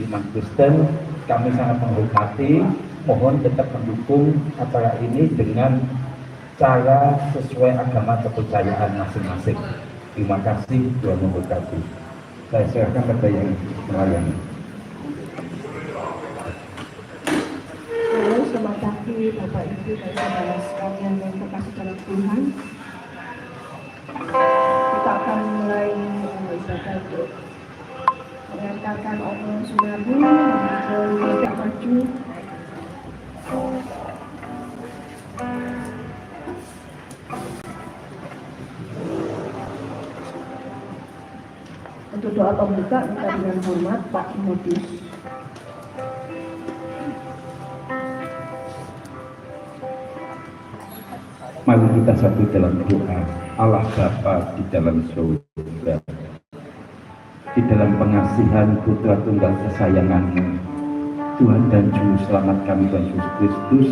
iman Kristen, kami sangat menghormati, mohon tetap mendukung acara ini dengan cara sesuai agama kepercayaan masing-masing. Terima kasih, Tuhan memberkati. Saya serahkan kepada yang melayani. Halo, selamat pagi Bapak Ibu dan saudara sekalian yang terkasih dalam Tuhan. Kita akan mulai ibadah untuk mengantarkan Om Sunardi menghadap maju. Untuk doa pembuka minta dengan hormat Pak Timotius. Mari kita satu dalam doa. Allah Bapa di dalam surga, di dalam pengasihan Putra Tunggal kesayangan-Mu, Tuhan dan Juru Selamat kami Tuhan Yesus Kristus,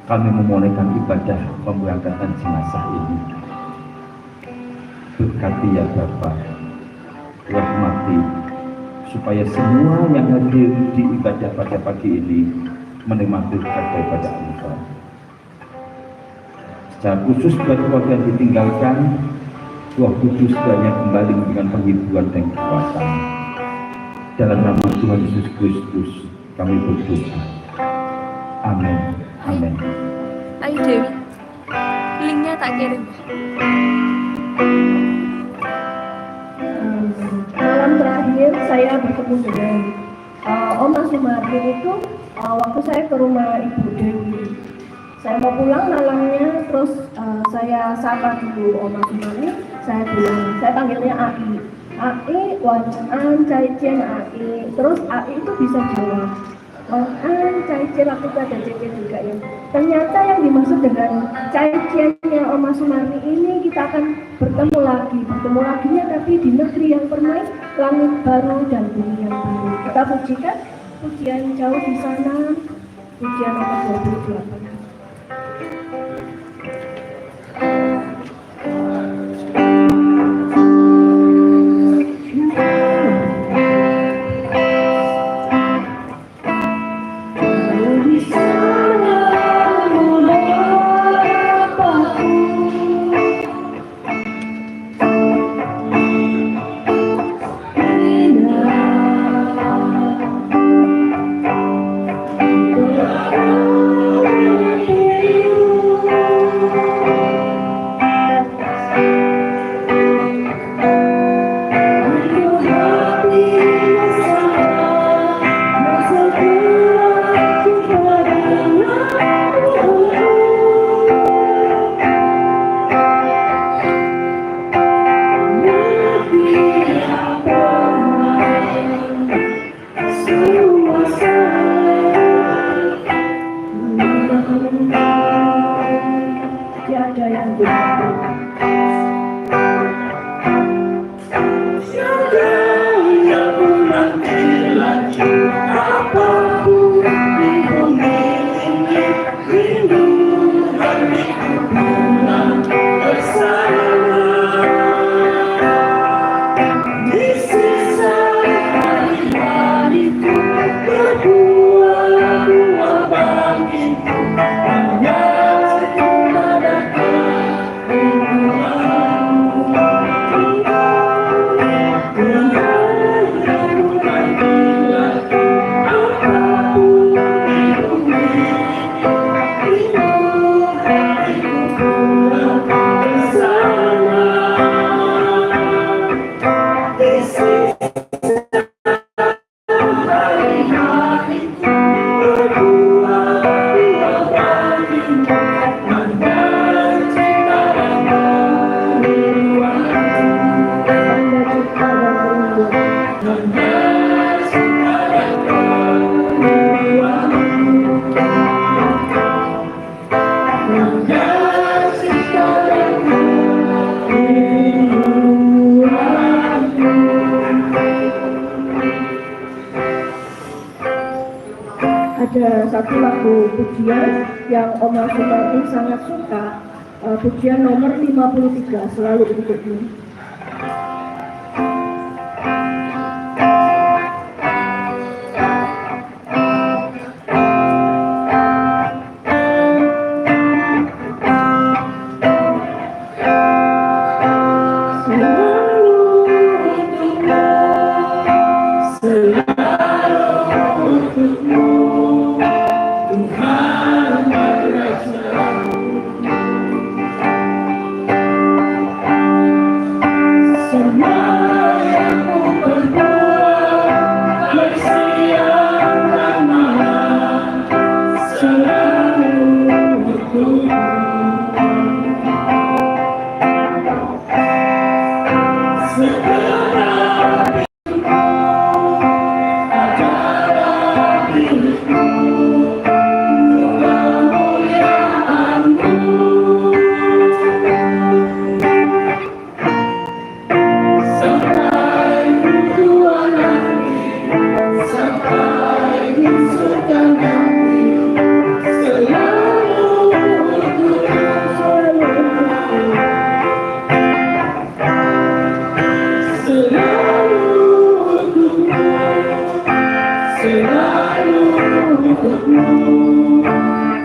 kami memulaikan ibadah pemberangkatan jenazah ini. Berkati ya Bapa, rahmati, supaya semua yang hadir di ibadah pada pagi ini menerima berkat daripada Engkau. Secara khusus buat keluarga yang ditinggalkan, Roh Kudus banyak kembali memberikan penghiburan dan kekuatan. Dalam nama Tuhan Yesus Kristus kami berdoa. Amin. Amin. Ayo Dewi, linknya tak kirim. Malam terakhir saya bertemu dengan Oma Sumardi itu waktu saya ke rumah Ibu Dewi. Saya mau pulang malamnya, terus saya sapa dulu Oma Sumardi. Saya bilang, saya panggilnya Ai. Ai, Wan-an, Cai-cien, Ai. Terus Ai itu bisa jawab, Wan-an, Cai-cien, waktu itu ada CC juga ya. Ternyata yang dimaksud dengan Cai-ciennya Oma Sumardi ini kita akan bertemu laginya tapi di negeri yang permai, langit baru dan bumi yang baru. Kita pujikan pujian jauh di sana, pujian nomor 28. Ada satu lagu pujian yang Oma Sumardi sangat suka, pujian nomor 53, selalu untukmu. sampai di surga nanti, selalu untukmu, selalu untukmu, selalu untukmu, selalu untukmu,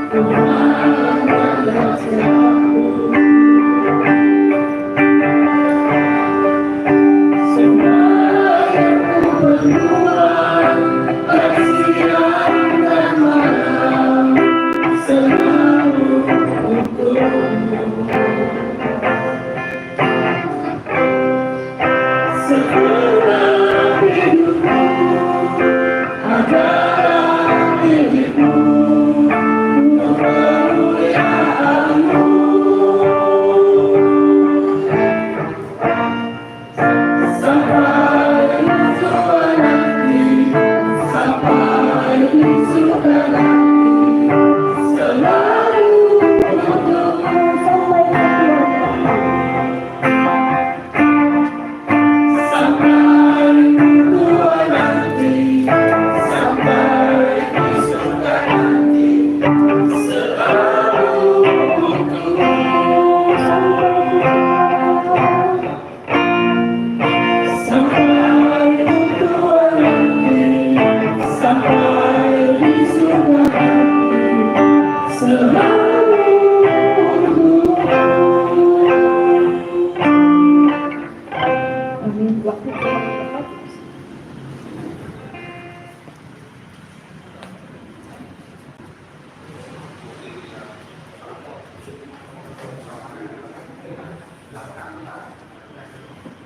Tuhan adalah selalu.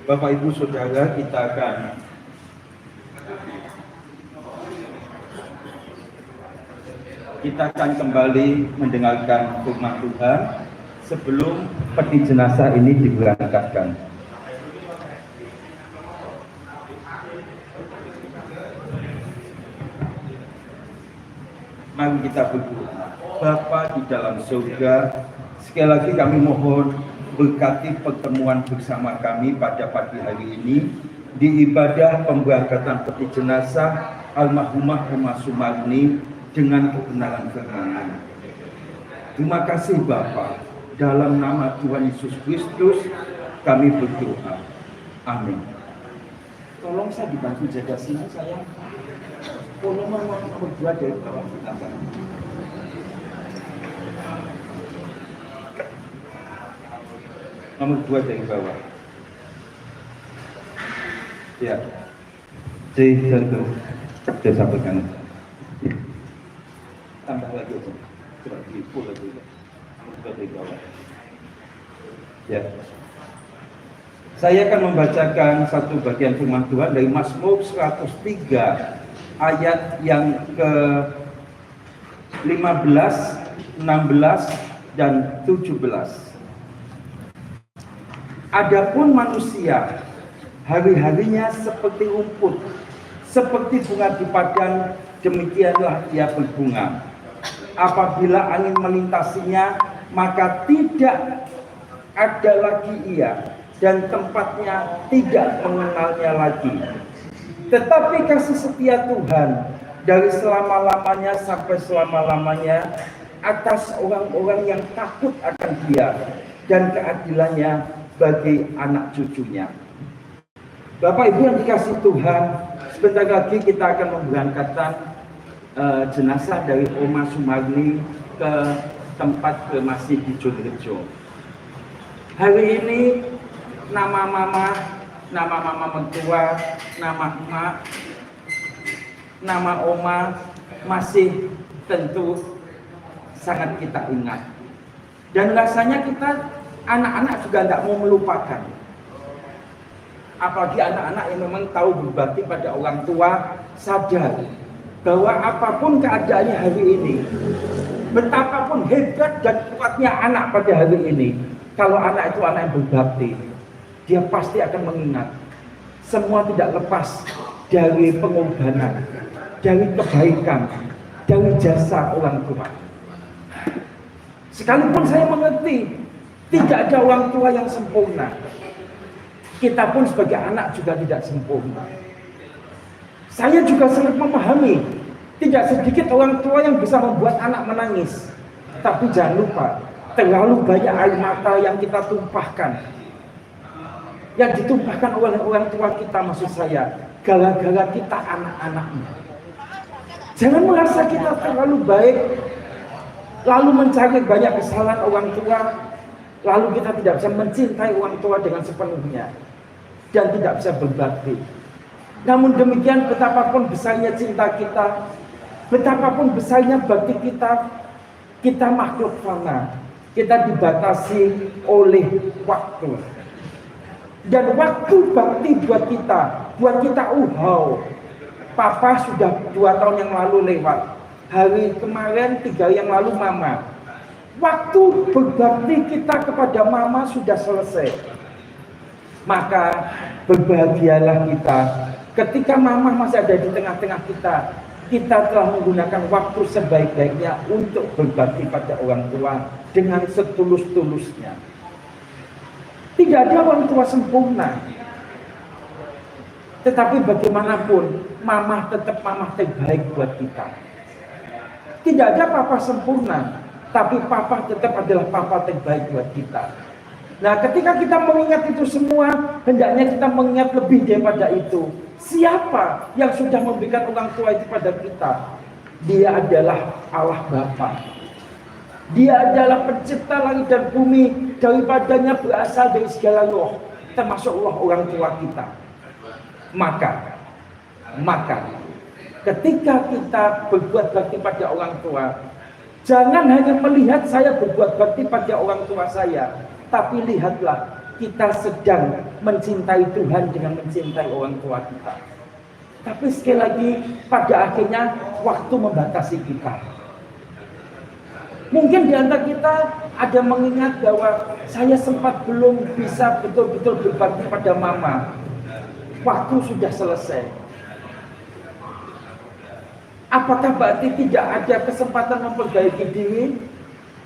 Bapak Ibu Saudara, kita akan kembali mendengarkan firman Tuhan sebelum peti jenazah ini diberangkatkan. Mari kita berdoa. Bapa di dalam surga, sekali lagi kami mohon berkati pertemuan bersama kami pada pagi hari ini di ibadah pemberangkatan peti jenazah almarhumah Oma Sumarni dengan kebenaran firman. Terima kasih Bapa, dalam nama Tuhan Yesus Kristus kami berdoa. Amin. Tolong saya dibantu jaga sini sayang. Tolong nomor 2 dari bawah kita. Nomor 2 dari bawah. Ya. Saya sampaikan. Tambah lagi aja. Coba dipul lagi. Nomor 2 dari bawah. Ya. Saya akan membacakan satu bagian firman Tuhan dari Mazmur 103 ayat yang ke-15, 16 dan 17. Adapun manusia, hari-harinya seperti rumput, seperti bunga di padang, demikianlah ia berbunga. Apabila angin melintasinya, maka tidak ada lagi ia, dan tempatnya tidak mengenalnya lagi. Tetapi kasih setia Tuhan dari selama-lamanya sampai selama-lamanya atas orang-orang yang takut akan Dia, dan keadilannya bagi anak cucunya. Bapak Ibu yang dikasih Tuhan, sebentar lagi kita akan memberangkatkan jenazah dari Oma Sumarni ke tempat kremasi di Jogrejo. Hari ini nama mama mertua, nama emak, nama oma masih tentu sangat kita ingat. Dan rasanya kita anak-anak juga tidak mau melupakan. Apalagi anak-anak yang memang tahu berbakti pada orang tua, sadar bahwa apapun keadaannya hari ini, betapapun hebat dan kuatnya anak pada hari ini, kalau anak itu anak yang berbakti, dia pasti akan mengingat semua tidak lepas dari pengorbanan, dari kebaikan, dari jasa orang tua. Sekalipun saya mengerti tidak ada orang tua yang sempurna, kita pun sebagai anak juga tidak sempurna. Saya juga sangat memahami, tidak sedikit orang tua yang bisa membuat anak menangis. Tapi jangan lupa, terlalu banyak air mata yang kita tumpahkan, yang ditumpahkan oleh orang tua kita, maksud saya, gara-gara kita anak-anaknya. Jangan merasa kita terlalu baik, lalu mencari banyak kesalahan orang tua, lalu kita tidak bisa mencintai orang tua dengan sepenuhnya, dan tidak bisa berbakti. Namun demikian, betapapun besarnya cinta kita, betapapun besarnya bakti kita, kita makhluk fana, kita dibatasi oleh waktu. Dan waktu bakti buat kita Papa sudah 2 tahun yang lalu lewat, hari kemarin 3 hari yang lalu mama. Waktu berbakti kita kepada mama sudah selesai. Maka berbahagialah kita ketika mama masih ada di tengah-tengah kita. Kita telah menggunakan waktu sebaik-baiknya untuk berbakti pada orang tua dengan setulus-tulusnya. Tidak ada orang tua sempurna, tetapi bagaimanapun mama tetap mama terbaik buat kita. Tidak ada papa sempurna, tapi papa tetap adalah papa terbaik buat kita. Nah, ketika kita mengingat itu semua, hendaknya kita mengingat lebih daripada itu. Siapa yang sudah memberikan orang tua itu pada kita? Dia adalah Allah Bapa. Dia adalah pencipta langit dan bumi. Daripadanya berasal dari segala roh, termasuk roh orang tua kita. Maka ketika kita berbuat bakti pada orang tua, jangan hanya melihat saya berbuat bakti pada orang tua saya, tapi lihatlah kita sedang mencintai Tuhan dengan mencintai orang tua kita. Tapi sekali lagi, pada akhirnya waktu membatasi kita. Mungkin di antara kita ada mengingat bahwa saya sempat belum bisa betul-betul berbakti pada mama. Waktu sudah selesai. Apakah berarti tidak ada kesempatan memperbaiki diri?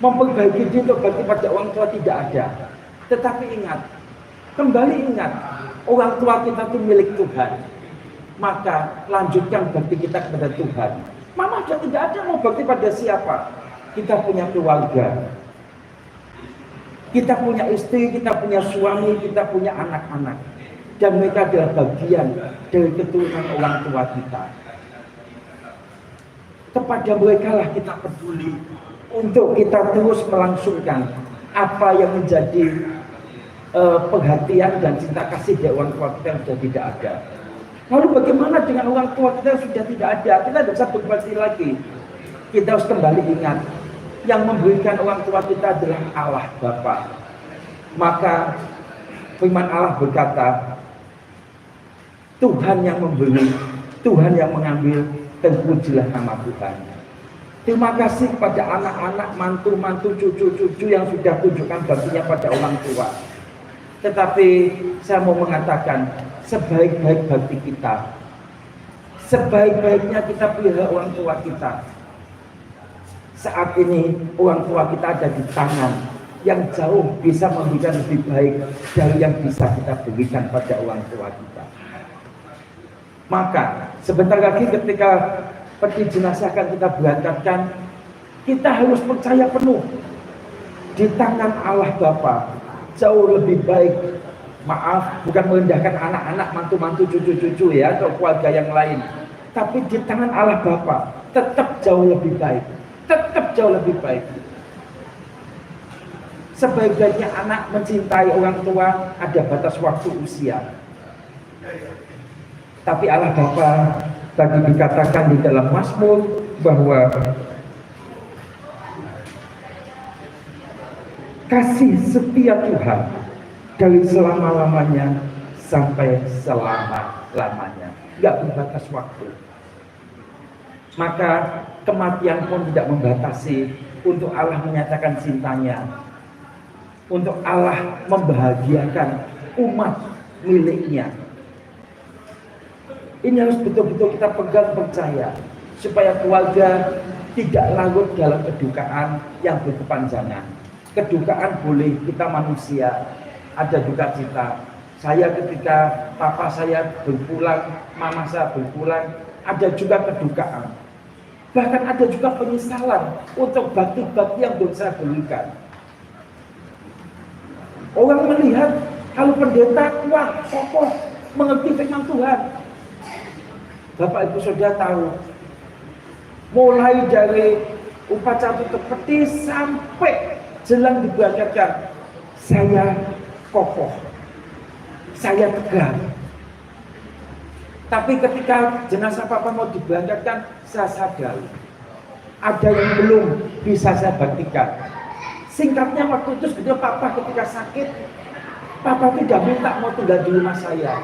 Memperbaiki diri untuk bakti pada orang tua tidak ada. Tetapi ingat, kembali ingat, orang tua kita itu milik Tuhan. Maka lanjutkan bakti kita kepada Tuhan. Mama sudah tidak ada mau bakti pada siapa? Kita punya keluarga, kita punya istri, kita punya suami, kita punya anak-anak, dan mereka adalah bagian dari keturunan orang tua kita. Kepada mereka lah kita peduli untuk kita terus melangsungkan apa yang menjadi perhatian dan cinta kasih dari orang tua kita yang sudah tidak ada. Lalu bagaimana dengan orang tua kita yang sudah tidak ada? Kita tidak bisa berbakti lagi. Kita harus kembali ingat, yang memberikan orang tua kita adalah Allah Bapa. Maka firman Allah berkata, Tuhan yang memberi, Tuhan yang mengambil, terpujilah nama Tuhan. Terima kasih kepada anak-anak, mantu-mantu, cucu-cucu yang sudah tunjukkan baktinya pada orang tua. Tetapi saya mau mengatakan, sebaik-baik bakti kita, sebaik-baiknya kita pelihara orang tua kita. Saat ini orang tua kita ada di tangan yang jauh bisa memberikan lebih baik dari yang bisa kita berikan pada orang tua kita. Maka sebentar lagi ketika peti jenazah akan kita berangkatkan, kita harus percaya penuh di tangan Allah Bapa jauh lebih baik. Maaf, bukan merendahkan anak-anak, mantu-mantu, cucu-cucu ya, atau keluarga yang lain. Tapi di tangan Allah Bapa tetap jauh lebih baik. Tetap jauh lebih baik. Sebaik-baiknya anak mencintai orang tua ada batas waktu usia. Tapi Allah Bapa tadi dikatakan di dalam Mazmur bahwa kasih setia Tuhan dari selama-lamanya sampai selama-lamanya, nggak berbatas waktu. Maka kematian pun tidak membatasi untuk Allah menyatakan cintanya, untuk Allah membahagiakan umat miliknya. Ini harus betul-betul kita pegang, percaya, supaya keluarga tidak larut dalam kedukaan yang berkepanjangan. Kedukaan boleh, kita manusia, ada duka cita. Saya ketika papa saya berpulang, mama saya berpulang, ada juga kedukaan. Bahkan ada juga penyesalan untuk bakti-bakti yang belum saya berikan. Orang melihat kalau pendeta kuat, kokoh, mengerti firman Tuhan. Bapak Ibu Saudara tahu, mulai dari upacara tutup peti sampai jelang diberangkatkan, saya kokoh, saya tegar. Tapi ketika jenazah papa mau diberangkatkan, saya sadar ada yang belum bisa saya baktikan. Singkatnya waktu itu sebetulnya papa ketika sakit, papa tidak minta mau tinggal di rumah saya.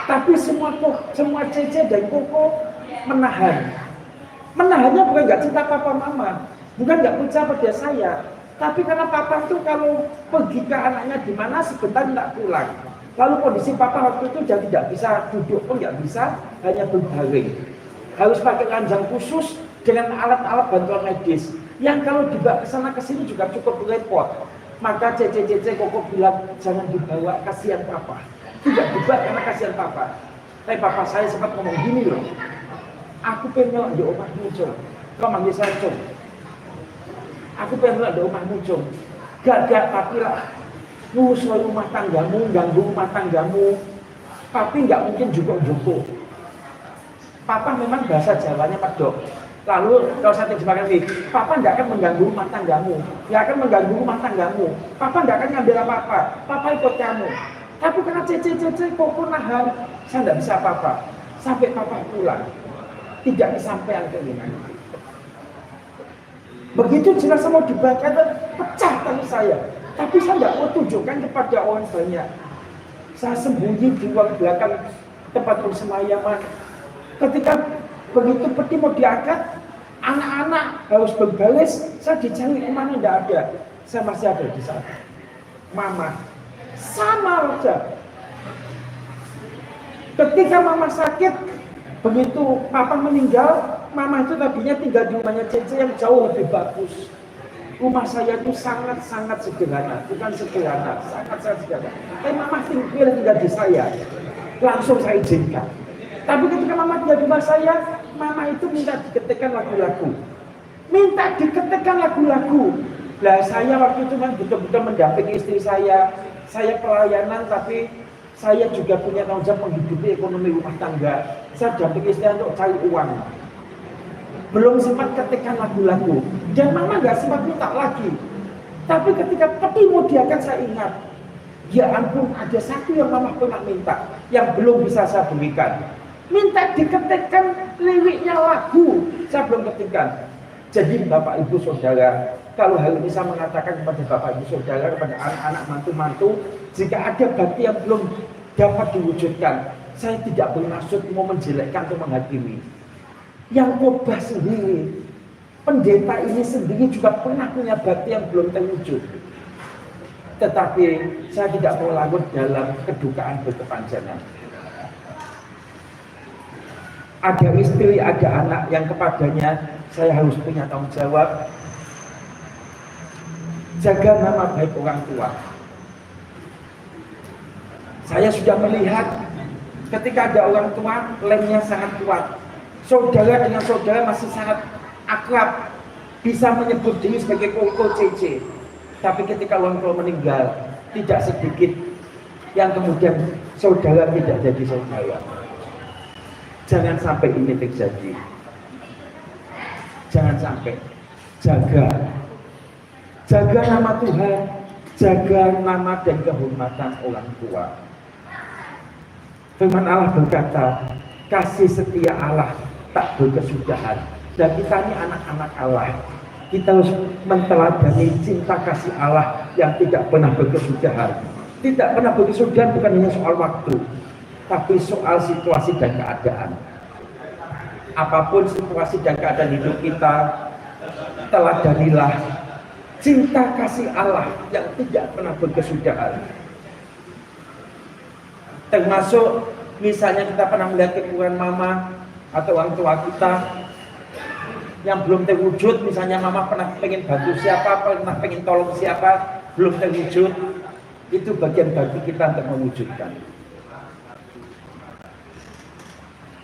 Tapi semua Cece dan Koko menahan. Menahannya bukan nggak cinta papa mama, bukan nggak percaya pada saya. Tapi karena papa itu kalau pergi ke anaknya di mana sebentar tidak pulang. Lalu kondisi papa waktu itu sudah tidak bisa duduk pun nggak bisa, hanya berbaring. Harus pakai ranjang khusus dengan alat-alat bantuan medis. Yang kalau dibawa ke sana ke sini juga cukup repot. Maka Cece Koko bilang jangan dibawa, kasihan papa. Tidak dibawa karena kasihan papa. Tapi papa saya sempat ngomong gini loh. Aku pengen di omahmu cung. Kau manggil saya cung. Aku pengen di omahmu cung. Gak tapi lah. Ngusui rumah tanggamu, ganggu rumah tanggamu. Tapi nggak mungkin jukuk-jukuk. Papa memang bahasa Jawanya pedok. Lalu kalau saya terjemahkan ini, papa tidak akan mengganggu rumah tanggamu, tidak akan mengganggu rumah tanggamu. Papa tidak akan ngambil apa-apa, papa ikut kamu. Tapi karena Cece Koko nahan, saya tidak bisa apa-apa. Sampai papa pulang, tidak disampaikan ke ini. Begitu jenazah mau dibakar, pecah tali saya. Tapi saya tidak mau tunjukkan kepada orang banyak. Saya sembunyi di ruang belakang tempat persemayaman. Ketika begitu peti mau diangkat, anak-anak harus berbaris, saya dicari kemana tidak ada. Saya masih ada di sana. Mama, sama saja. Ketika mama sakit, begitu papa meninggal, mama itu tadinya tinggal di rumahnya Cece yang jauh lebih bagus. Rumah saya itu sangat-sangat sederhana, bukan sederhana, sangat-sangat sederhana. Tapi mama tinggal di saya, langsung saya izinkan. Tapi ketika mama tinggal di rumah saya, mama itu minta diketikkan lagu-lagu. Minta diketikkan lagu-lagu. Lah saya waktu itu kan betul-betul mendampingi istri saya pelayanan, tapi saya juga punya tanggung jawab menghidupi ekonomi rumah tangga. Saya dampingi istri untuk cari uang. Belum sempat ketikkan lagu-lagu. Dan mama nggak sempat minta lagi. Tapi ketika peti mau diangkat saya ingat, ya ampun ada satu yang mama pernah minta, yang belum bisa saya berikan. Minta diketikkan liriknya lagu, saya belum ketikkan. Jadi Bapak Ibu Saudara, kalau hal ini saya mengatakan kepada Bapak Ibu Saudara, kepada anak-anak mantu-mantu, jika ada bakti yang belum dapat diwujudkan, saya tidak bermaksud mau menjelekkan atau menghakimi. Yang khotbah sendiri, pendeta ini sendiri juga pernah punya bakti yang belum terwujud. Tetapi saya tidak mau larut dalam kedukaan berkepanjangan. Ada istri, ada anak yang kepadanya saya harus punya tanggung jawab. Jaga nama baik orang tua. Saya sudah melihat ketika ada orang tua, lemnya sangat kuat. Saudara dengan saudara masih sangat akrab, bisa menyebut diri sebagai Koko Cece. Tapi ketika orang tua meninggal, tidak sedikit yang kemudian saudara tidak jadi saudara. Jangan sampai ini terjadi. Jangan sampai. Jaga nama Tuhan, jaga nama dan kehormatan orang tua. Firman Allah berkata, kasih setia Allah tak berkesudahan. Dan kita ini anak-anak Allah. Kita harus menteladani cinta kasih Allah yang tidak pernah berkesudahan. Tidak pernah berkesudahan bukan hanya soal waktu, tapi soal situasi dan keadaan. Apapun situasi dan keadaan hidup kita, teladanilah cinta kasih Allah yang tidak pernah berkesudahan. Termasuk misalnya kita pernah melihat kekurangan mama atau orang tua kita yang belum terwujud, misalnya mama pernah pengen bantu siapa, pernah pengen tolong siapa, belum terwujud, itu bagian bagi kita untuk mewujudkan.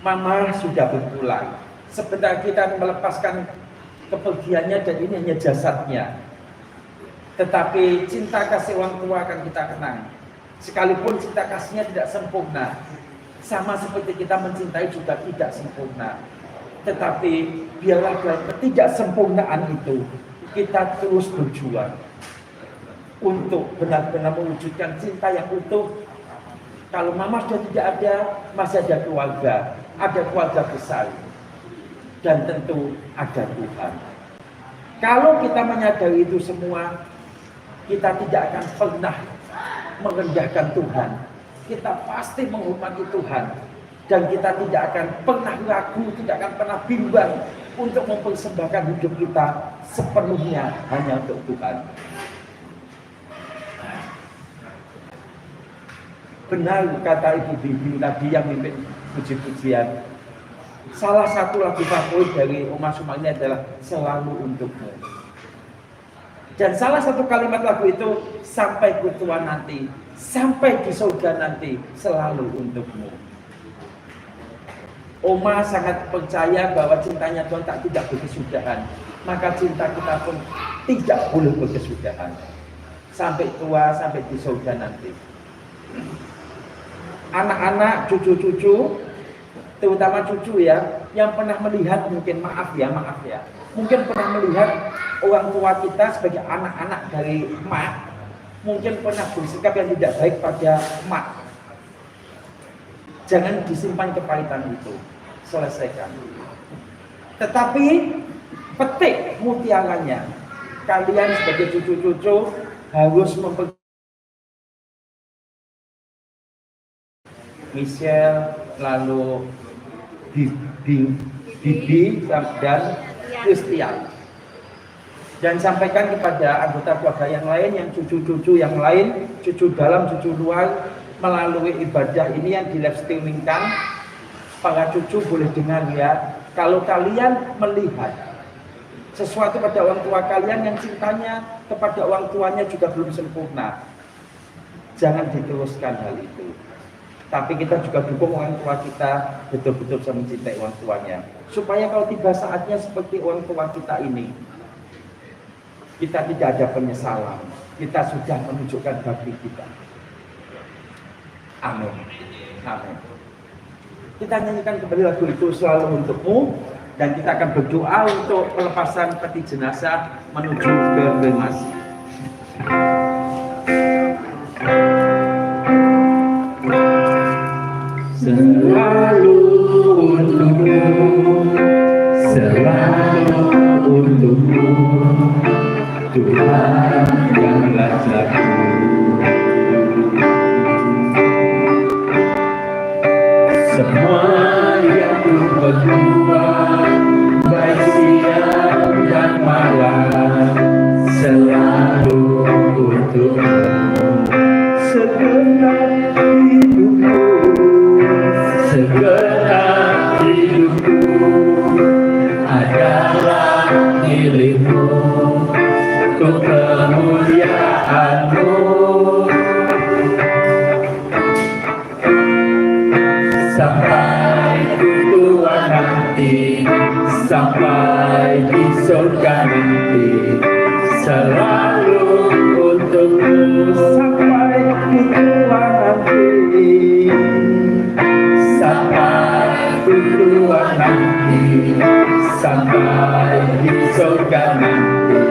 Mama sudah berpulang. Sebentar kita akan melepaskan kepergiannya dan ini hanya jasadnya. Tetapi cinta kasih orang tua akan kita kenang. Sekalipun cinta kasihnya tidak sempurna, sama seperti kita mencintai juga tidak sempurna. Tetapi biarlah dalam ketidaksempurnaan itu kita terus berjuang untuk benar-benar mewujudkan cinta yang utuh. Kalau mama sudah tidak ada, masih ada keluarga besar, dan tentu ada Tuhan. Kalau kita menyadari itu semua, kita tidak akan pernah merendahkan Tuhan. Kita pasti menghormati Tuhan, dan kita tidak akan pernah ragu, tidak akan pernah bimbang untuk mempersembahkan hidup kita sepenuhnya hanya untuk Tuhan. Benar kata Ibu Bibi tadi yang mimpin puji-pujian. Salah satu lagu favorit dari Oma Sumarni adalah Selalu Untukmu. Dan salah satu kalimat lagu itu, sampai ku tua nanti, sampai di surga nanti, selalu untukmu. Oma sangat percaya bahwa cintanya Tuhan tidak berkesudahan. Maka cinta kita pun tidak boleh berkesudahan. Sampai tua, sampai di surga nanti. Anak-anak, cucu-cucu, terutama cucu ya, yang pernah melihat mungkin maaf ya, mungkin pernah melihat orang tua kita sebagai anak-anak dari emak, mungkin pernah bersikap yang tidak baik pada emak. Jangan disimpan kepahitan itu, selesaikan. Tetapi petik mutiaranya. Kalian sebagai cucu-cucu harus Michelle, lalu Bibi dan Christian, dan sampaikan kepada anggota keluarga yang lain, yang cucu-cucu yang lain, cucu dalam, cucu luar, melalui ibadah ini yang di live streamingkan. Para cucu boleh dengar ya, kalau kalian melihat sesuatu pada orang tua kalian yang cintanya kepada orang tuanya juga belum sempurna, jangan diteruskan hal itu. Tapi kita juga dukung orang tua kita betul-betul bisa mencintai orang tuanya. Supaya kalau tiba saatnya seperti orang tua kita ini, kita tidak ada penyesalan. Kita sudah menunjukkan bakti kita. Amin. Amin. Kita nyanyikan kembali lagu itu, Selalu Untukmu. Dan kita akan berdoa untuk pelepasan peti jenazah menuju ke kremasi. Selalu untukmu, selalu untukmu, Tuhan yang rajaku. Semua yang ku perbuat, baik siang dan malam, selalu untukmu. Segenap hidupku, segenap hidupku adalah milikmu, untuk kemuliaan-Mu. Sampai ku tua nanti, sampai di surga nanti, selalu untukmu. Sampai ku tua nanti, sampai ku tua nanti, sampai di surga nanti,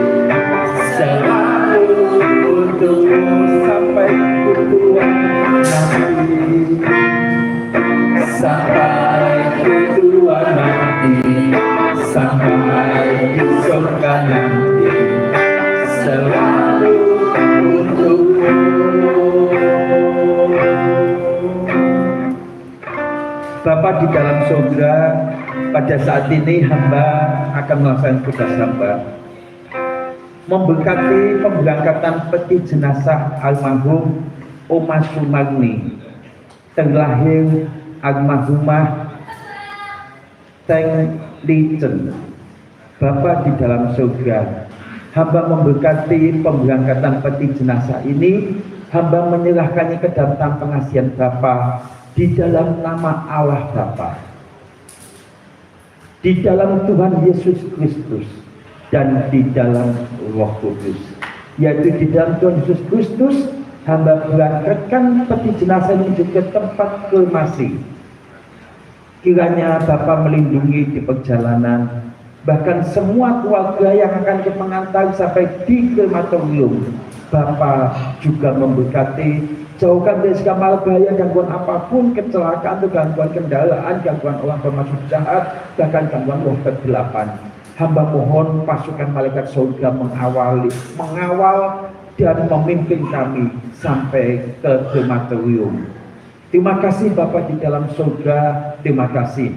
selalu untukmu. Sampai ku tua nanti, sampai ku tua nanti, sampai di surga nanti, selalu untukmu. Bapa di dalam surga, pada saat ini hamba akan melaksanakan tugas hamba, memberkati pemberangkatan peti jenazah almarhum Oma Sumarni, terlahir almarhumah Teng Licen. Bapa di dalam surga, hamba memberkati pemberangkatan peti jenazah ini. Hamba menyerahkannya ke dalam pengasihan Bapa di dalam nama Allah Bapa. di dalam Tuhan Yesus Kristus dan di dalam Roh Kudus, yaitu di dalam Tuhan Yesus Kristus hamba berangkatkan peti jenazah menuju ke tempat kremasi. Kiranya Bapa melindungi di perjalanan, bahkan semua keluarga yang akan mengantar sampai di krematorium. Bapa juga memberkati, jauhkan dari segala bahaya, gangguan apapun, kecelakaan atau gangguan kendaraan, gangguan orang bermaksud jahat, bahkan gangguan roh kegelapan. Hamba mohon pasukan malaikat surga mengawal dan memimpin kami sampai ke krematorium. Terima kasih Bapa di dalam surga, terima kasih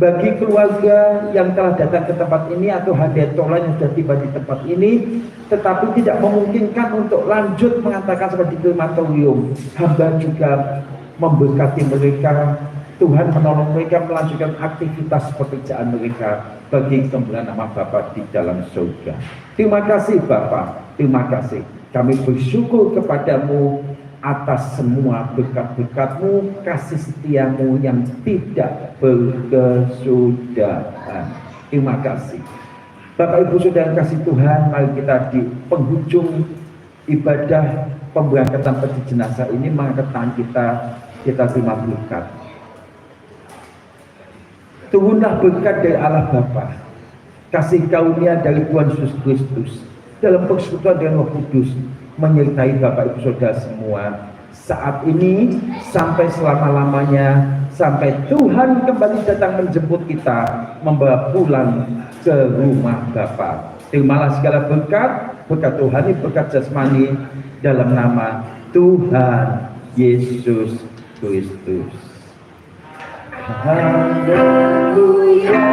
bagi keluarga yang telah datang ke tempat ini atau hadiah lain yang sudah tiba di tempat ini tetapi tidak memungkinkan untuk lanjut mengantarkan seperti krematorium. Hamba juga memberkati mereka, Tuhan menolong mereka melanjutkan aktivitas pekerjaan mereka bagi kemuliaan nama Bapa di dalam surga. Terima kasih Bapa, terima kasih. Kami bersyukur kepadamu atas semua berkat-berkat-Mu, kasih setiamu yang tidak berkesudahan. Terima kasih. Bapak Ibu Saudara kasih Tuhan, mari kita di penghujung ibadah pemberangkatan peti jenazah ini mengangkat tangan kita terima berkat. Turunlah berkat dari Allah Bapa, kasih karunia dari Tuhan Yesus Kristus, dalam persekutuan dengan Roh Kudus, menyertai Bapak Ibu Saudara semua saat ini sampai selama-lamanya, sampai Tuhan kembali datang menjemput kita, membawa pulang ke rumah Bapa. Terimalah segala berkat Tuhan, berkat jasmani dalam nama Tuhan Yesus Kristus. Haleluya.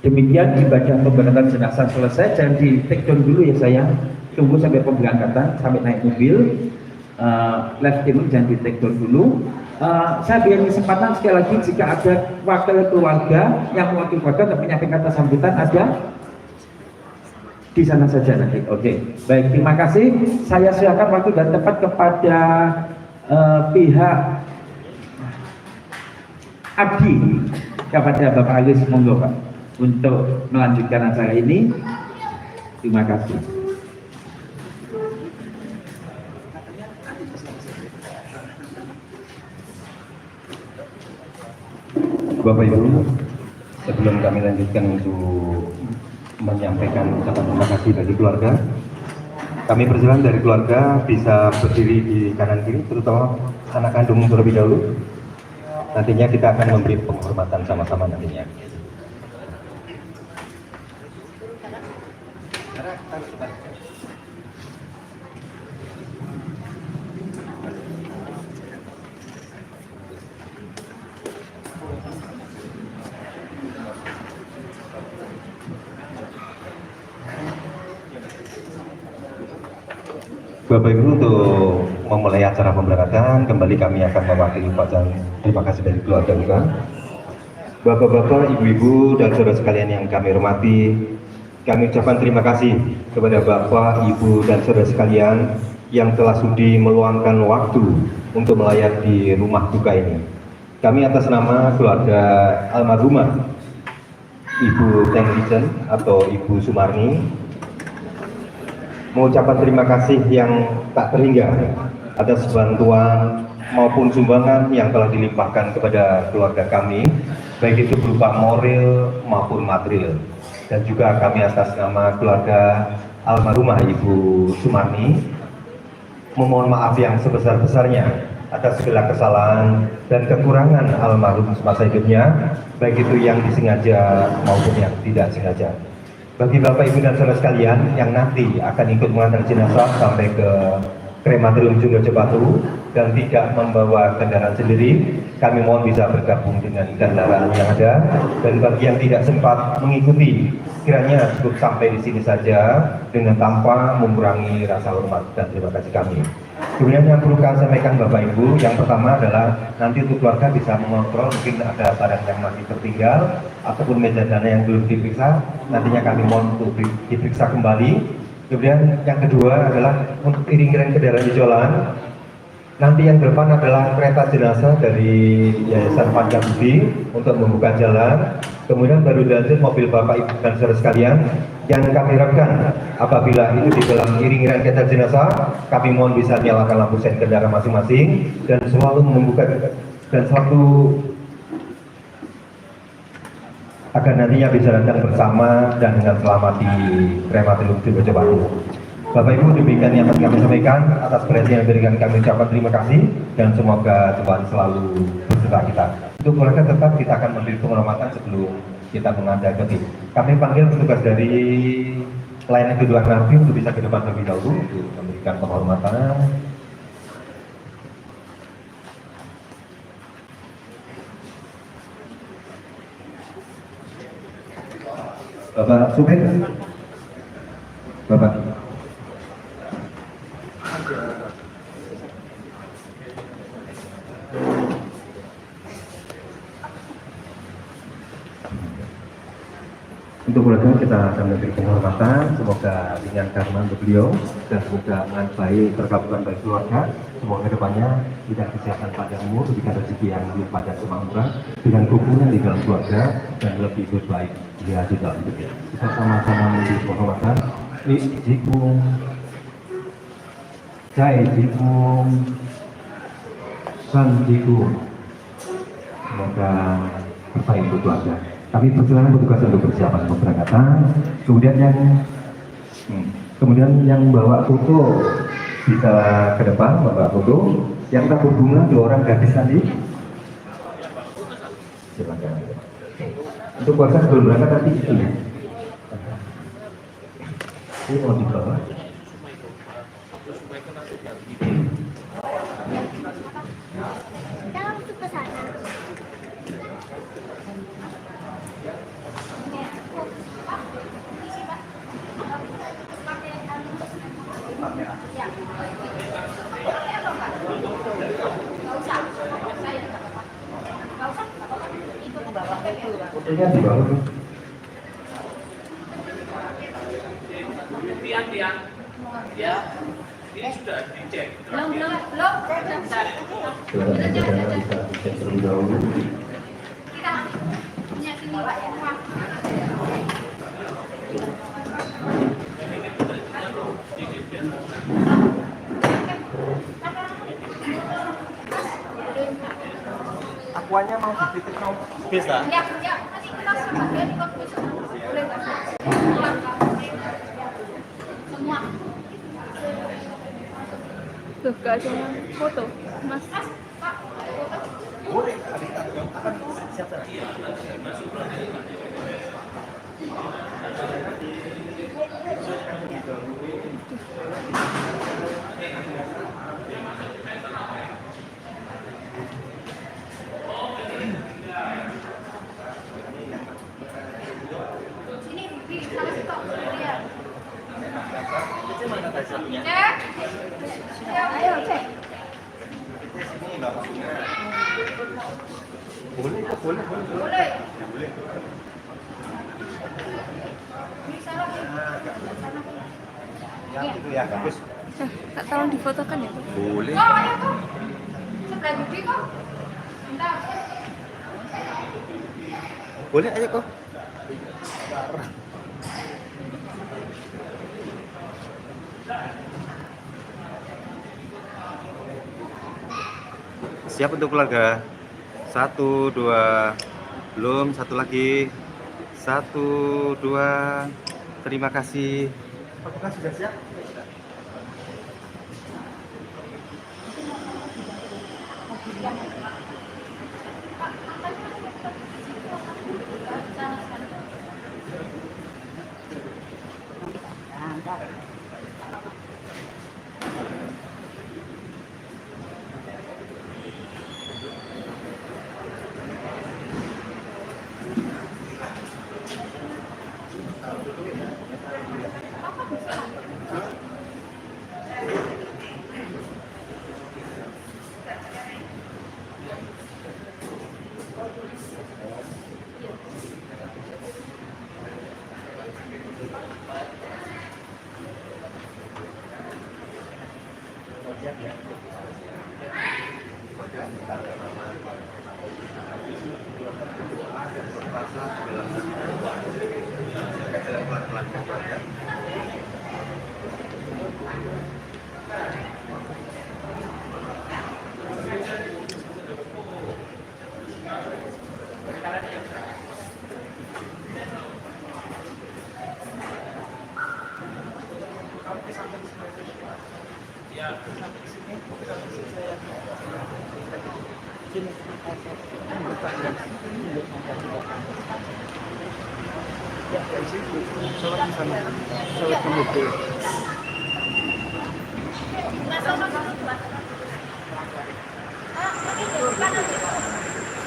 Demikian ibadah pemberangkatan jenazah selesai. Jangan di take down dulu ya sayang. Tunggu sampai pemberangkatan, sampai naik mobil. Live streaming jangan di take down dulu. Saya beri kesempatan sekali lagi jika ada wakil keluarga yang mewakili keluarga untuk menyampaikan kata sambutan, ada di sana saja nanti. Oke, baik, terima kasih. Saya silakan waktu dan tempat kepada pihak abdi, kepada Bapak Agus, monggo Pak, untuk melanjutkan acara ini. Terima kasih. Bapak Ibu, sebelum kami lanjutkan untuk menyampaikan ucapan terima kasih bagi keluarga, kami persilakan dari keluarga bisa berdiri di kanan kiri, terutama anak kandung terlebih dahulu. Nantinya kita akan memberi penghormatan sama-sama nantinya. Bapak Ibu, untuk memulai acara pemberangkatan, kembali kami akan mewakili ucapan terima kasih dari keluarga juga. Bapak-bapak, ibu-ibu, dan saudara sekalian yang kami hormati, kami ucapkan terima kasih kepada Bapak, Ibu, dan saudara sekalian yang telah sudi meluangkan waktu untuk melayat di rumah duka ini. Kami atas nama keluarga almarhumah Ibu Teng Lijen atau Ibu Sumarni mengucapkan terima kasih yang tak terhingga atas bantuan maupun sumbangan yang telah dilimpahkan kepada keluarga kami, baik itu berupa moral maupun material. Dan juga kami atas nama keluarga almarhumah Ibu Sumarni memohon maaf yang sebesar-besarnya atas segala kesalahan dan kekurangan almarhum semasa hidupnya, baik itu yang disengaja maupun yang tidak sengaja. Bagi Bapak, Ibu, dan saudara sekalian yang nanti akan ikut mengantar jenazah sampai ke Krematorium Jogojo Batu dan tidak membawa kendaraan sendiri, kami mohon bisa bergabung dengan kendaraan yang ada. Dan bagi yang tidak sempat mengikuti, kiranya cukup sampai di sini saja dengan tanpa mengurangi rasa hormat dan terima kasih kami. Kemudian yang perlu kami sampaikan Bapak Ibu, yang pertama adalah nanti untuk keluarga bisa mengontrol mungkin ada barang yang masih tertinggal ataupun meja dana yang belum diperiksa, nantinya kami mohon untuk diperiksa kembali. Kemudian yang kedua adalah untuk iring-iringan kendaraan jalan. Nanti yang depan adalah kereta jenazah dari Yayasan Pancabudi untuk membuka jalan. Kemudian baru dilanjut mobil Bapak Ibu dan saudara sekalian. Yang kami harapkan apabila itu di dalam iring-iringan kereta jenazah, kami mohon bisa nyalakan lampu sen kendaraan masing-masing dan selalu membuka dan selalu agar nantinya bisa datang bersama dan dengan selamat di Krematorium Jogojo Batu. Bapak Ibu, demikian yang kami sampaikan. Atas perhatian yang diberikan kami ucapkan terima kasih dan semoga Tuhan selalu beserta kita. Untuk keluarga tetap kita akan memberi penghormatan sebelum kita mengadakan. Kami panggil petugas dari pelayanan kedua nabi untuk bisa ke depan lebih dahulu untuk memberikan penghormatan. Bapak Supir, Bapak. Untuk keluarga kita akan memberi penghormatan, semoga ringan karma untuk beliau dan semoga dengan baik terkabulkan baik keluarga. Semoga kedepannya tidak kesehatan panjang umur, diberikan rezeki yang lebih panjang semangat dengan kerukunan di dalam keluarga dan lebih baik dia di dalam hidup. Kita sama-sama memberi penghormatan. Jikung, Jai Jikung, San Jikung. Semoga berbaik untuk keluarga. Kami persilakan petugas untuk persiapan pemberangkatan. Kemudian yang bawa foto bisa ke depan membawa foto. Yang tabur bunga 2 orang gadis tadi. Silakan. Untuk keluarga sebelum berangkat nanti itu ya. Ini mau dibawa. Fotonya di bawah. Ya, ini sudah dicek. Belum. Silakan bisa dicek terlebih dahulu. Akuannya mau dititip mau Bisa. Tuh, gak ada foto, Mas. Ayo cek. Boleh. Yang itu ya, bagus. Tak tolong difotokan ya, Pak? Boleh. Sebelah gede kok. Bentar. Boleh aja kok. Siap untuk keluarga. 1, 2, belum, 1 lagi. 1, 2, terima kasih. apakah sudah siap?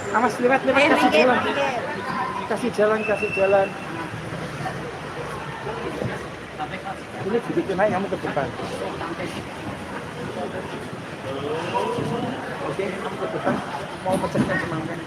Awas lewat-lewat kasih jalan. Ini begitu naik kamu ke depan. Oke, kamu ke depan. Mau pecahkan semangat.